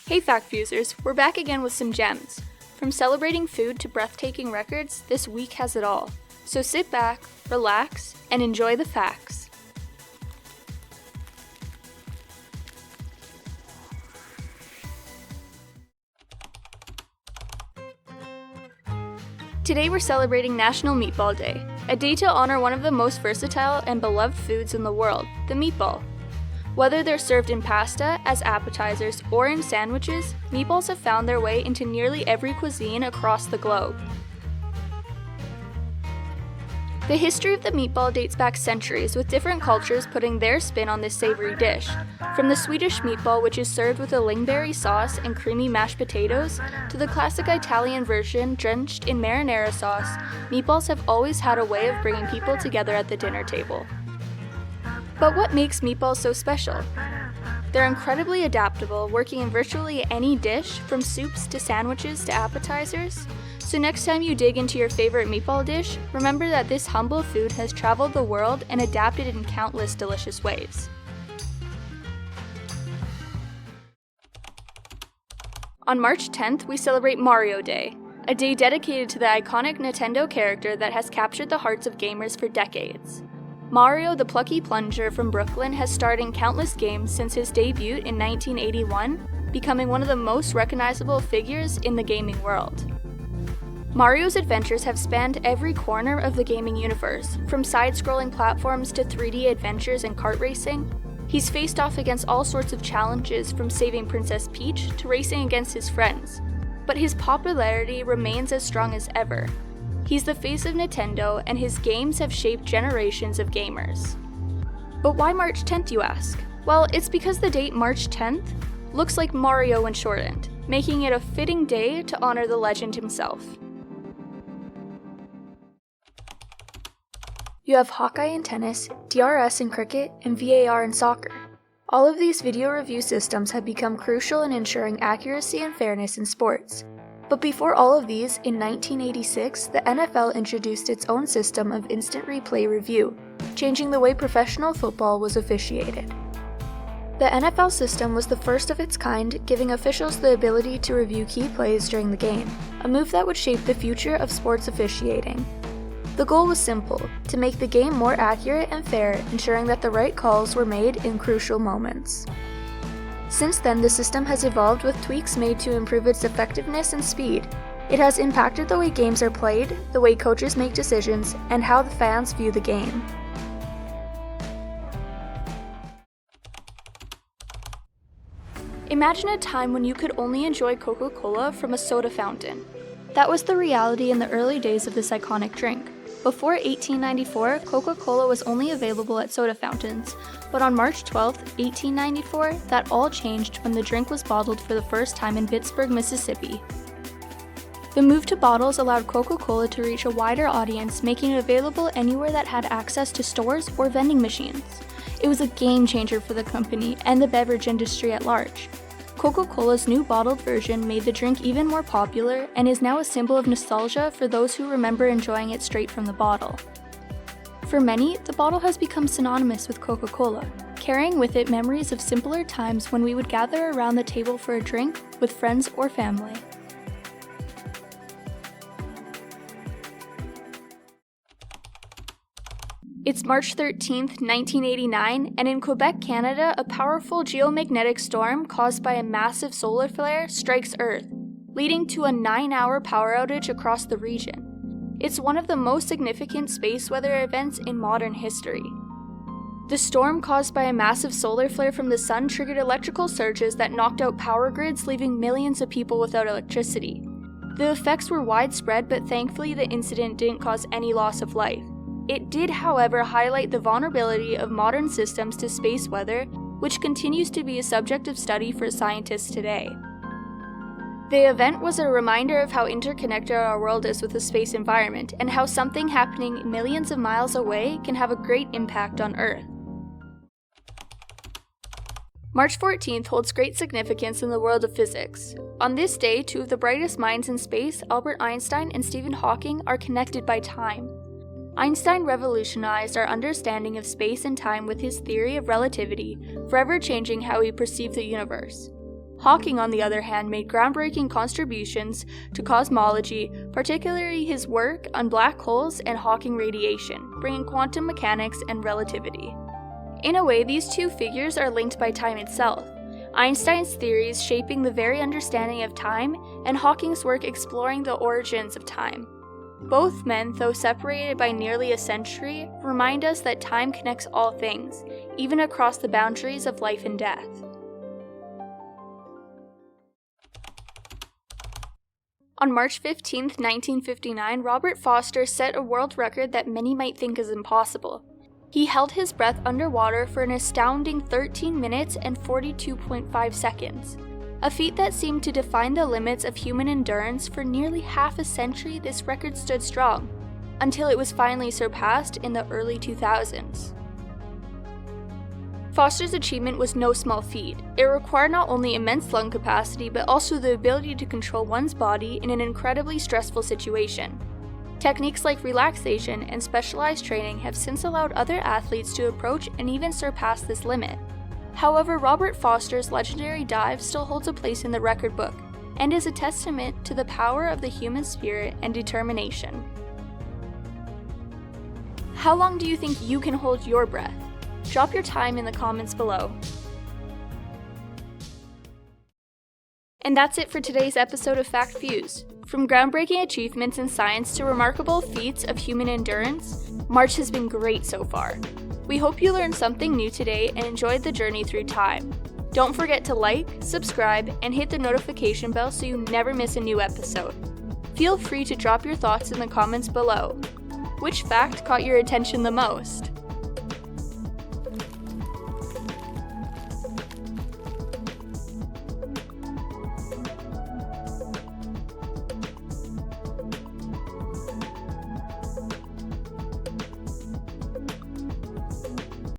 Hey Fact Fusers, we're back again with some gems. From celebrating food to breathtaking records, this week has it all. So sit back, relax, and enjoy the facts. Today we're celebrating National Meatball Day, a day to honor one of the most versatile and beloved foods in the world, the meatball. Whether they're served in pasta, as appetizers, or in sandwiches, meatballs have found their way into nearly every cuisine across the globe. The history of the meatball dates back centuries, with different cultures putting their spin on this savory dish. From the Swedish meatball, which is served with a lingonberry sauce and creamy mashed potatoes, to the classic Italian version drenched in marinara sauce, meatballs have always had a way of bringing people together at the dinner table. But what makes meatballs so special? They're incredibly adaptable, working in virtually any dish, from soups to sandwiches to appetizers. So next time you dig into your favorite meatball dish, remember that this humble food has traveled the world and adapted in countless delicious ways. On March 10th, we celebrate Mario Day, a day dedicated to the iconic Nintendo character that has captured the hearts of gamers for decades. Mario, the plucky plunger from Brooklyn, has starred in countless games since his debut in 1981, becoming one of the most recognizable figures in the gaming world. Mario's adventures have spanned every corner of the gaming universe, from side-scrolling platforms to 3D adventures and kart racing. He's faced off against all sorts of challenges, from saving Princess Peach to racing against his friends. But his popularity remains as strong as ever. He's the face of Nintendo, and his games have shaped generations of gamers. But why March 10th, you ask? Well, it's because the date March 10th looks like Mario when shortened, making it a fitting day to honor the legend himself. You have Hawkeye in tennis, DRS in cricket, and VAR in soccer. All of these video review systems have become crucial in ensuring accuracy and fairness in sports. But before all of these, in 1986, the NFL introduced its own system of instant replay review, changing the way professional football was officiated. The NFL system was the first of its kind, giving officials the ability to review key plays during the game, a move that would shape the future of sports officiating. The goal was simple: to make the game more accurate and fair, ensuring that the right calls were made in crucial moments. Since then, the system has evolved with tweaks made to improve its effectiveness and speed. It has impacted the way games are played, the way coaches make decisions, and how the fans view the game. Imagine a time when you could only enjoy Coca-Cola from a soda fountain. That was the reality in the early days of this iconic drink. Before 1894, Coca-Cola was only available at soda fountains, but on March 12, 1894, that all changed when the drink was bottled for the first time in Pittsburgh, Mississippi. The move to bottles allowed Coca-Cola to reach a wider audience, making it available anywhere that had access to stores or vending machines. It was a game changer for the company and the beverage industry at large. Coca-Cola's new bottled version made the drink even more popular and is now a symbol of nostalgia for those who remember enjoying it straight from the bottle. For many, the bottle has become synonymous with Coca-Cola, carrying with it memories of simpler times when we would gather around the table for a drink with friends or family. It's March 13, 1989, and in Quebec, Canada, a powerful geomagnetic storm caused by a massive solar flare strikes Earth, leading to a 9-hour power outage across the region. It's one of the most significant space weather events in modern history. The storm caused by a massive solar flare from the sun triggered electrical surges that knocked out power grids, leaving millions of people without electricity. The effects were widespread, but thankfully the incident didn't cause any loss of life. It did, however, highlight the vulnerability of modern systems to space weather, which continues to be a subject of study for scientists today. The event was a reminder of how interconnected our world is with the space environment, and how something happening millions of miles away can have a great impact on Earth. March 14th holds great significance in the world of physics. On this day, two of the brightest minds in space, Albert Einstein and Stephen Hawking, are connected by time. Einstein revolutionized our understanding of space and time with his theory of relativity, forever changing how we perceive the universe. Hawking, on the other hand, made groundbreaking contributions to cosmology, particularly his work on black holes and Hawking radiation, bringing quantum mechanics and relativity. In a way, these two figures are linked by time itself, Einstein's theories shaping the very understanding of time, and Hawking's work exploring the origins of time. Both men, though separated by nearly a century, remind us that time connects all things, even across the boundaries of life and death. On March 15, 1959, Robert Foster set a world record that many might think is impossible. He held his breath underwater for an astounding 13 minutes and 42.5 seconds. A feat that seemed to define the limits of human endurance. For nearly half a century, this record stood strong, until it was finally surpassed in the early 2000s. Foster's achievement was no small feat. It required not only immense lung capacity, but also the ability to control one's body in an incredibly stressful situation. Techniques like relaxation and specialized training have since allowed other athletes to approach and even surpass this limit. However, Robert Foster's legendary dive still holds a place in the record book, and is a testament to the power of the human spirit and determination. How long do you think you can hold your breath? Drop your time in the comments below. And that's it for today's episode of Fact Fuse. From groundbreaking achievements in science to remarkable feats of human endurance, March has been great so far. We hope you learned something new today and enjoyed the journey through time. Don't forget to like, subscribe, and hit the notification bell so you never miss a new episode. Feel free to drop your thoughts in the comments below. Which fact caught your attention the most?